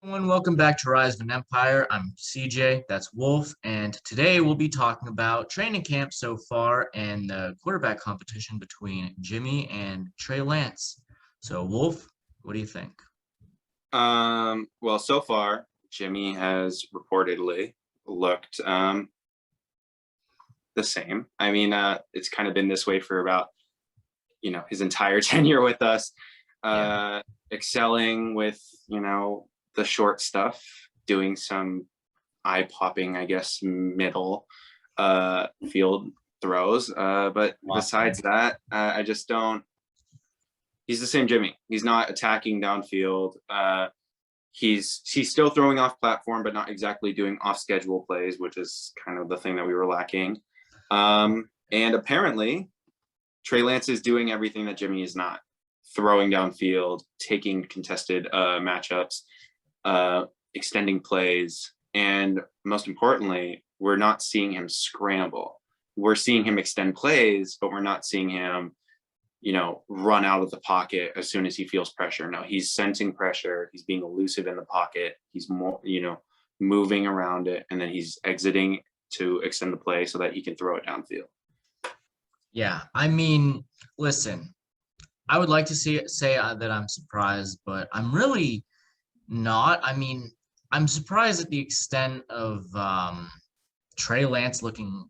Everyone, welcome back to Rise of an Empire. I'm CJ, that's Wolf, and today we'll be talking about training camp so far and the quarterback competition between Jimmy and Trey Lance. So, Wolf, what do you think? Well, so far, Jimmy has reportedly looked the same. I mean, it's kind of been this way for about, his entire tenure with us, excelling with, the short stuff, doing some eye-popping, I guess, middle field throws. But besides that, I just don't. He's the same Jimmy. He's not attacking downfield. He's still throwing off platform, but not exactly doing off schedule plays, which is kind of the thing that we were lacking. And apparently, Trey Lance is doing everything that Jimmy is not: throwing downfield, taking contested matchups, extending plays, and most importantly, we're not seeing him scramble. We're seeing him extend plays, but we're not seeing him run out of the pocket as soon as he feels pressure. No, he's sensing pressure. He's being elusive in the pocket. He's more, moving around it, and then he's exiting to extend the play so that he can throw it downfield. Yeah, I mean, listen, I would like to say that I'm surprised, but I'm really not. I mean, I'm surprised at the extent of Trey Lance looking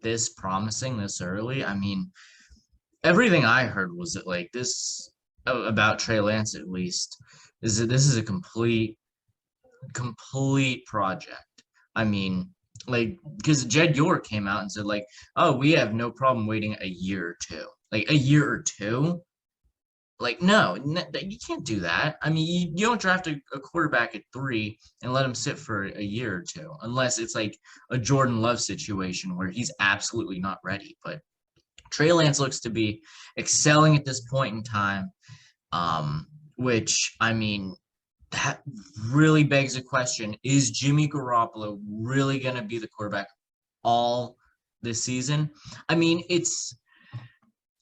this promising this early. I mean, everything I heard was that like this about Trey Lance at least is that this is a complete project. I mean, like because Jed York came out and said like, oh, we have no problem waiting a year or two, like a year or two. Like, no, you can't do that. I mean, you don't draft a quarterback at 3 and let him sit for a year or two, unless it's like a Jordan Love situation where he's absolutely not ready. But Trey Lance looks to be excelling at this point in time, which, I mean, that really begs a question. Is Jimmy Garoppolo really going to be the quarterback all this season? I mean,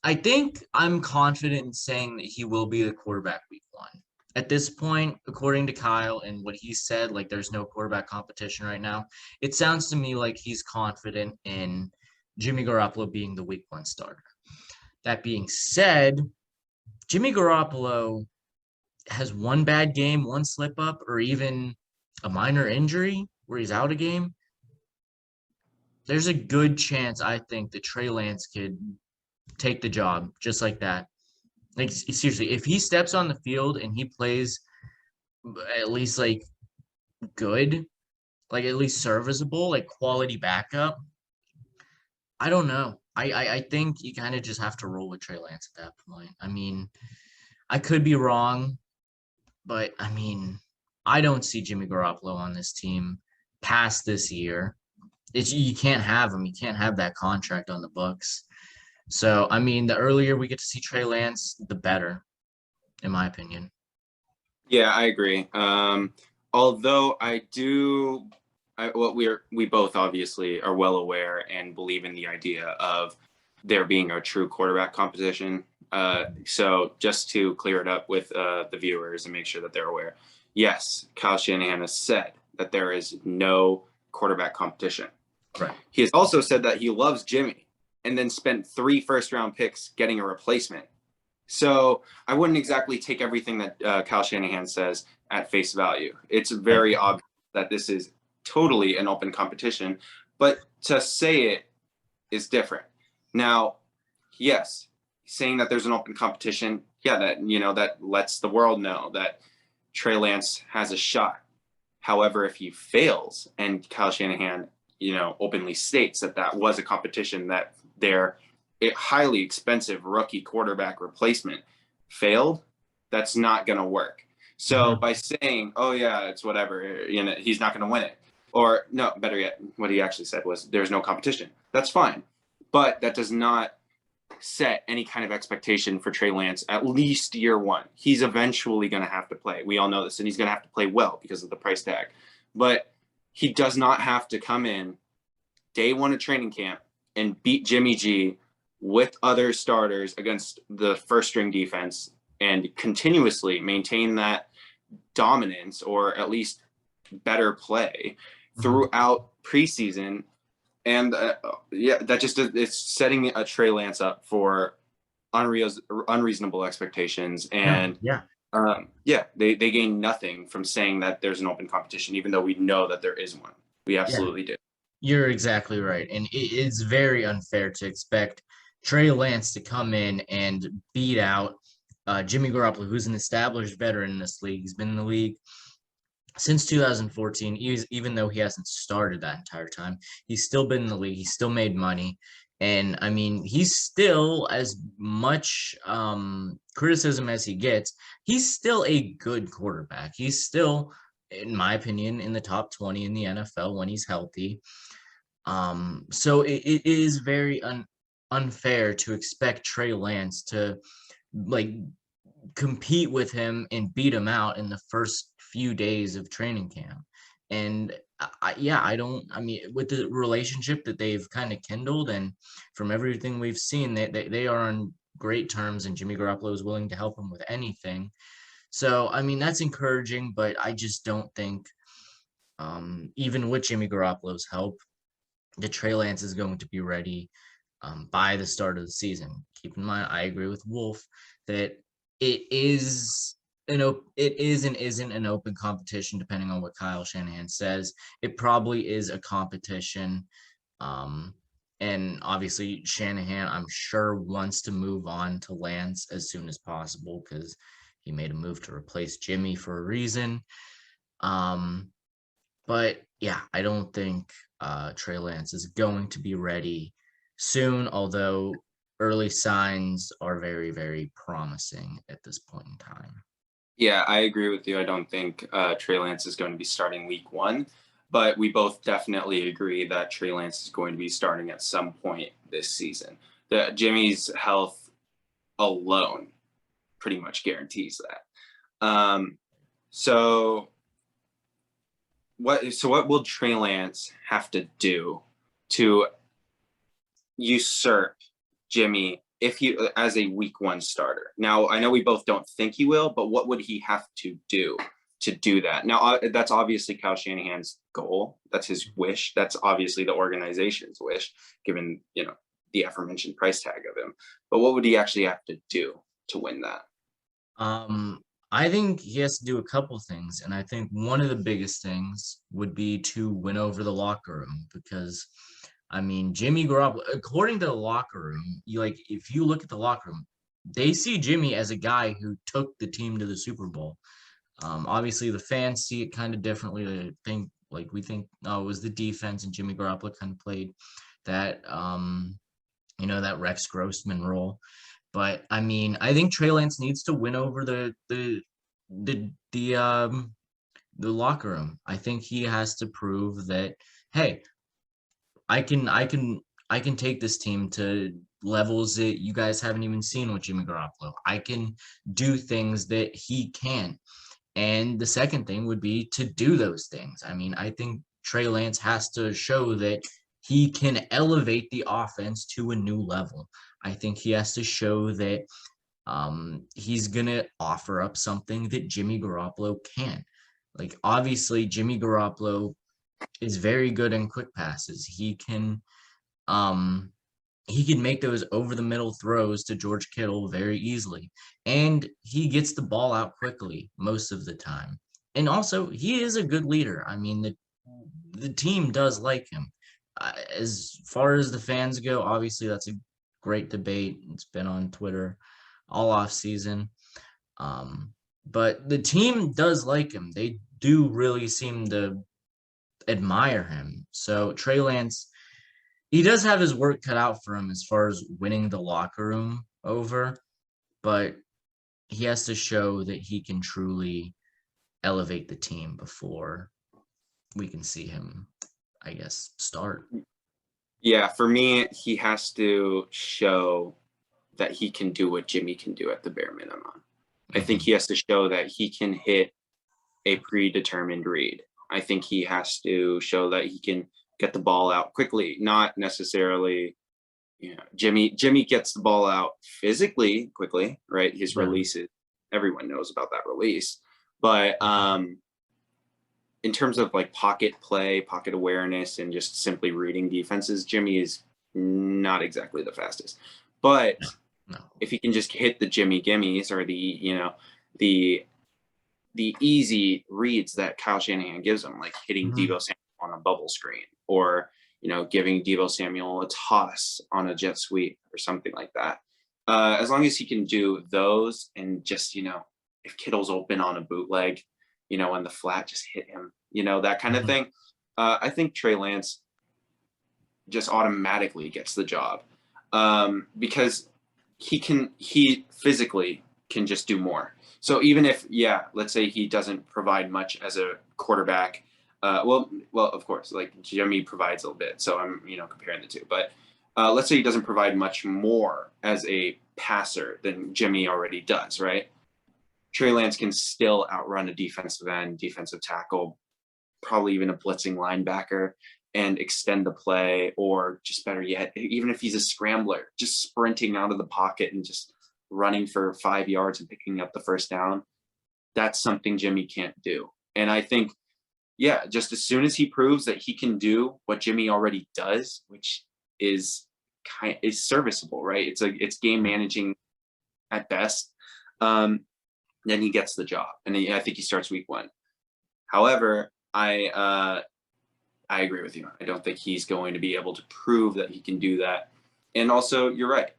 I think I'm confident in saying that he will be the quarterback week 1. At this point, according to Kyle and what he said, like there's no quarterback competition right now. It sounds to me like he's confident in Jimmy Garoppolo being the week 1 starter. That being said, Jimmy Garoppolo has one bad game, one slip up, or even a minor injury where he's out a game. There's a good chance, I think, that Trey Lance could take the job just like that. Like, seriously, if he steps on the field and he plays at least like good, like at least serviceable, like quality backup, I don't know. I think you kind of just have to roll with Trey Lance at that point. I mean, I could be wrong, but I mean, I don't see Jimmy Garoppolo on this team past this year. You can't have him. You can't have that contract on the books. So, I mean, the earlier we get to see Trey Lance, the better, in my opinion. Yeah, I agree. Although we both obviously are well aware and believe in the idea of there being a true quarterback competition. So just to clear it up with the viewers and make sure that they're aware, yes, Kyle Shanahan has said that there is no quarterback competition. Right. He has also said that he loves Jimmy and then spent 3 first-round picks getting a replacement. So I wouldn't exactly take everything that Kyle Shanahan says at face value. It's very obvious that this is totally an open competition, but to say it is different. Now, yes, saying that there's an open competition, yeah, that lets the world know that Trey Lance has a shot. However, if he fails, and Kyle Shanahan, openly states that was a competition that their highly expensive rookie quarterback replacement failed, that's not going to work. So by saying, oh yeah, it's whatever, he's not going to win it. Or no, better yet, what he actually said was there's no competition. That's fine. But that does not set any kind of expectation for Trey Lance, at least year 1. He's eventually going to have to play. We all know this, and he's going to have to play well because of the price tag. But he does not have to come in day 1 of training camp and beat Jimmy G with other starters against the first string defense and continuously maintain that dominance or at least better play Mhm. throughout preseason. And that just it's setting a Trey Lance up for unreasonable expectations. Yeah, And yeah, they gain nothing from saying that there's an open competition, even though we know that there is one. We yeah. absolutely do. You're exactly right. And it's very unfair to expect Trey Lance to come in and beat out Jimmy Garoppolo, who's an established veteran in this league. He's been in the league since 2014, even though he hasn't started that entire time. He's still been in the league. He's still made money. And I mean, he's still, as much criticism as he gets, he's still a good quarterback. He's still, in my opinion, in the top 20 in the NFL when he's healthy. So it is very unfair to expect Trey Lance to like compete with him and beat him out in the first few days of training camp. And yeah, I mean, with the relationship that they've kind of kindled, and from everything we've seen, they are on great terms, and Jimmy Garoppolo is willing to help him with anything. So, I mean, that's encouraging, but I just don't think, even with Jimmy Garoppolo's help, that Trey Lance is going to be ready by the start of the season. Keep in mind, I agree with Wolf that it is it is and isn't an open competition, depending on what Kyle Shanahan says. It probably is a competition. Um, and obviously, Shanahan, I'm sure, wants to move on to Lance as soon as possible because he made a move to replace Jimmy for a reason. Um, but yeah, I don't think Trey Lance is going to be ready soon, although early signs are very, very promising at this point in time. Yeah, I agree with you. I don't think Trey Lance is going to be starting week 1, but we both definitely agree that Trey Lance is going to be starting at some point this season. Jimmy's health alone pretty much guarantees that. So what will Trey Lance have to do to usurp Jimmy if he as a week 1 starter? Now, I know we both don't think he will, but what would he have to do that? Now, that's obviously Kyle Shanahan's goal. That's his wish. That's obviously the organization's wish, given, the aforementioned price tag of him. But what would he actually have to do to win that? Um, I think he has to do a couple things, and I think one of the biggest things would be to win over the locker room because, I mean, Jimmy Garoppolo, according to the locker room, if you look at the locker room, they see Jimmy as a guy who took the team to the Super Bowl. Obviously, the fans see it kind of differently. They think, we think, oh, it was the defense, and Jimmy Garoppolo kind of played that, that Rex Grossman role. But I mean, I think Trey Lance needs to win over the locker room. I think he has to prove that, hey, I can take this team to levels that you guys haven't even seen with Jimmy Garoppolo. I can do things that he can. And the second thing would be to do those things. I mean, I think Trey Lance has to show that he can elevate the offense to a new level. I think he has to show that he's going to offer up something that Jimmy Garoppolo can. Like, obviously, Jimmy Garoppolo is very good in quick passes. Um, he can make those over the middle throws to George Kittle very easily. And he gets the ball out quickly most of the time. And also, he is a good leader. I mean, the team does like him. As far as the fans go, obviously, that's a great debate. It's been on Twitter all off season. But the team does like him. They do really seem to admire him. So Trey Lance, he does have his work cut out for him as far as winning the locker room over, but he has to show that he can truly elevate the team before we can see him, I guess, start. Yeah, for me, he has to show that he can do what Jimmy can do at the bare minimum. I think he has to show that he can hit a predetermined read. I think he has to show that he can get the ball out quickly, not necessarily, Jimmy gets the ball out physically quickly, right? His Yeah. releases, everyone knows about that release. But in terms of like pocket play, pocket awareness, and just simply reading defenses, Jimmy is not exactly the fastest. But No. if he can just hit the Jimmy gimmies, or the easy reads that Kyle Shanahan gives him, like hitting Mhm. Deebo Samuel on a bubble screen, or giving Deebo Samuel a toss on a jet sweep or something like that. As long as he can do those, and just if Kittle's open on a bootleg, on the flat, just hit him, that kind of Mhm. thing. I think Trey Lance just automatically gets the job, because he physically can just do more. So even if, let's say he doesn't provide much as a quarterback, well, of course, like Jimmy provides a little bit. So I'm, comparing the two, but let's say he doesn't provide much more as a passer than Jimmy already does, right? Trey Lance can still outrun a defensive end, defensive tackle, probably even a blitzing linebacker, and extend the play, or just better yet, even if he's a scrambler, just sprinting out of the pocket and just running for 5 yards and picking up the first down. That's something Jimmy can't do. And I think, just as soon as he proves that he can do what Jimmy already does, which is serviceable, right? It's game managing at best. Then he gets the job, and I think he starts week 1. However, I agree with you. I don't think he's going to be able to prove that he can do that. And also, you're right.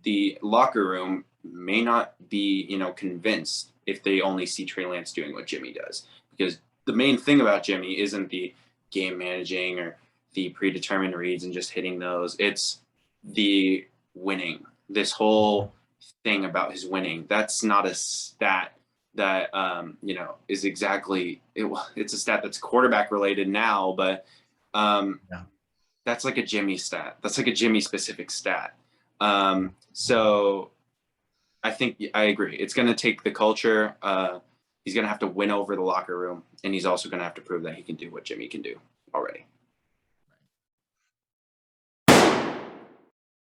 The locker room may not be, convinced if they only see Trey Lance doing what Jimmy does. Because the main thing about Jimmy isn't the game managing or the predetermined reads and just hitting those. It's the winning. This whole thing about his winning. That's not a stat that is exactly it's a stat that's quarterback related now, but Yeah. that's like a Jimmy stat. That's like a Jimmy specific stat. So I think I agree. It's going to take the culture. He's going to have to win over the locker room, and he's also going to have to prove that he can do what Jimmy can do already.